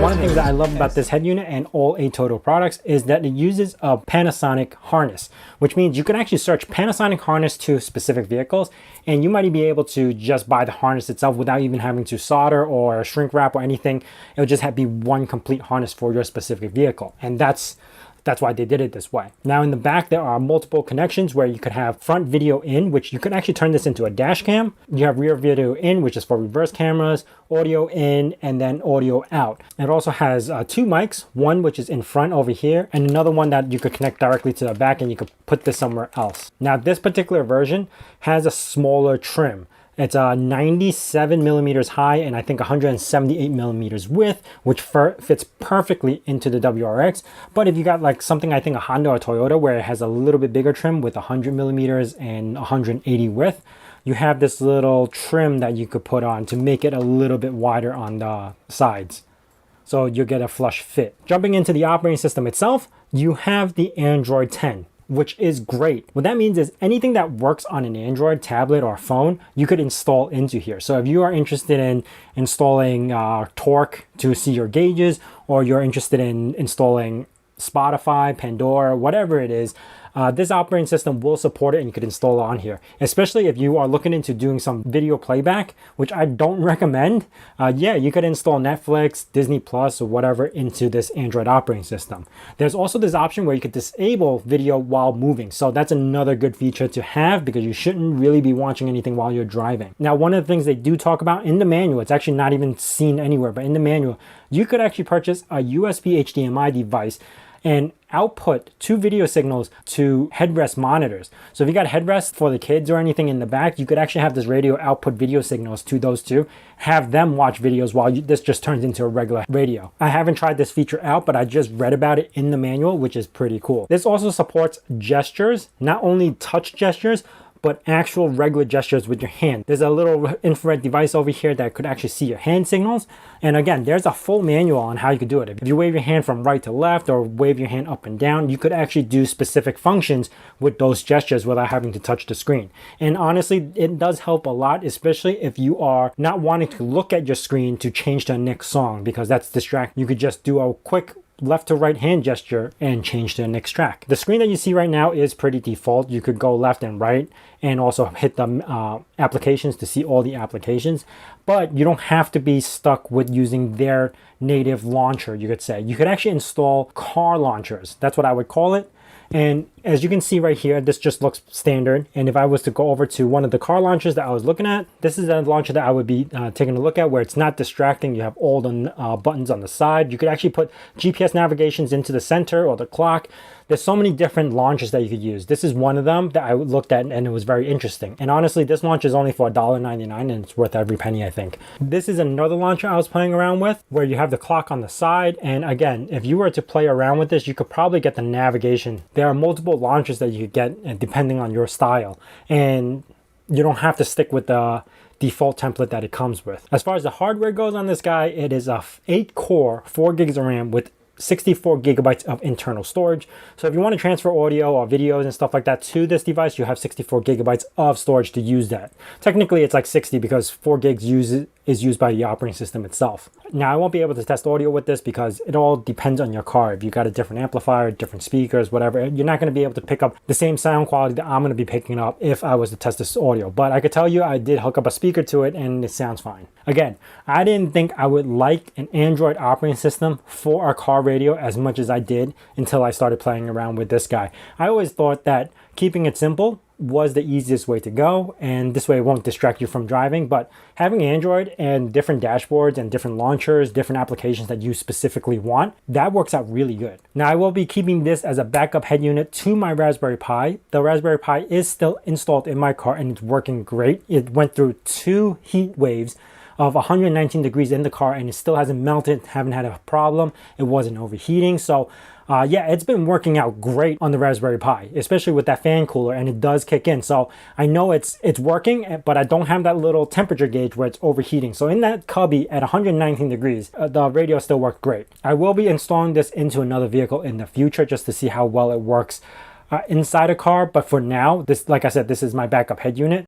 One of the things that I love about this head unit and all ATOTO products is that it uses a Panasonic harness, which means you can actually search Panasonic harness to specific vehicles, and you might be able to just buy the harness itself without even having to solder or shrink wrap or anything. It would just be one complete harness for your specific vehicle, and that's why they did it this way. Now in the back, there are multiple connections where you could have front video in, which you can actually turn this into a dash cam. You have rear video in, which is for reverse cameras, audio in, and then audio out. It also has two mics, one which is in front over here, and another one that you could connect directly to the back, and you could put this somewhere else. Now this particular version has a smaller trim. It's 97 millimeters high and I think 178 millimeters width, which fits perfectly into the WRX. But if you got like something, I think a Honda or Toyota, where it has a little bit bigger trim with 100 millimeters and 180 width, you have this little trim that you could put on to make it a little bit wider on the sides. So you'll get a flush fit. Jumping into the operating system itself, you have the Android 10. Which is great. What that means is anything that works on an Android tablet or phone, you could install into here. So if you are interested in installing Torque to see your gauges, or you're interested in installing Spotify, Pandora, whatever it is, this operating system will support it, and you could install it on here. Especially if you are looking into doing some video playback, which I don't recommend. Yeah, you could install Netflix, Disney Plus, or whatever into this Android operating system. There's also this option where you could disable video while moving. So that's another good feature to have, because you shouldn't really be watching anything while you're driving. Now, one of the things they do talk about in the manual, it's actually not even seen anywhere, but in the manual, you could actually purchase a USB HDMI device and output two video signals to headrest monitors. So if you got headrests for the kids or anything in the back, you could actually have this radio output video signals to those two, have them watch videos while this just turns into a regular radio. I haven't tried this feature out, but I just read about it in the manual, which is pretty cool. This also supports gestures, not only touch gestures, but actual regular gestures with your hand. There's a little infrared device over here that could actually see your hand signals. And again, there's a full manual on how you could do it. If you wave your hand from right to left or wave your hand up and down, you could actually do specific functions with those gestures without having to touch the screen. And honestly, it does help a lot, especially if you are not wanting to look at your screen to change to the next song, because that's distracting. You could just do a quick left to right hand gesture and change to the next track. The screen that you see right now is pretty default. You could go left and right and also hit the applications to see all the applications, but you don't have to be stuck with using their native launcher, you could say. You could actually install car launchers. That's what I would call it. And as you can see right here, this just looks standard. And if I was to go over to one of the car launchers that I was looking at, this is a launcher that I would be taking a look at, where it's not distracting. You have all the buttons on the side. You could actually put GPS navigations into the center or the clock. There's so many different launchers that you could use. This is one of them that I looked at, and it was very interesting. And honestly, this launcher is only for $1.99, and it's worth every penny, I think. This is another launcher I was playing around with, where you have the clock on the side. And again, if you were to play around with this, you could probably get the navigation. There are multiple launchers that you could get depending on your style, and you don't have to stick with the default template that it comes with. As far as the hardware goes on this guy, it is a 8-core, 4 gigs of RAM with 64 gigabytes of internal storage. So if you want to transfer audio or videos and stuff like that to this device, you have 64 gigabytes of storage to use that. Technically, it's like 60 because 4 gigs is used by the operating system itself. Now, I won't be able to test audio with this because it all depends on your car. If you got a different amplifier, different speakers, whatever, you're not going to be able to pick up the same sound quality that I'm going to be picking up if I was to test this audio. But I could tell you I did hook up a speaker to it and it sounds fine. Again, I didn't think I would like an Android operating system for a car radio as much as I did until I started playing around with this guy. I always thought that keeping it simple was the easiest way to go, and this way it won't distract you from driving. But having Android and different dashboards and different launchers, different applications that you specifically want, that works out really good. Now, I will be keeping this as a backup head unit to my Raspberry Pi. The Raspberry Pi is still installed in my car and it's working great. It went through 2 heat waves of 119 degrees in the car and it still hasn't melted, haven't had a problem. It wasn't overheating. So yeah, it's been working out great on the Raspberry Pi, especially with that fan cooler, and it does kick in. So I know it's working, but I don't have that little temperature gauge where it's overheating. So in that cubby at 119 degrees, the radio still worked great. I will be installing this into another vehicle in the future just to see how well it works inside a car. But for now, this, like I said, this is my backup head unit.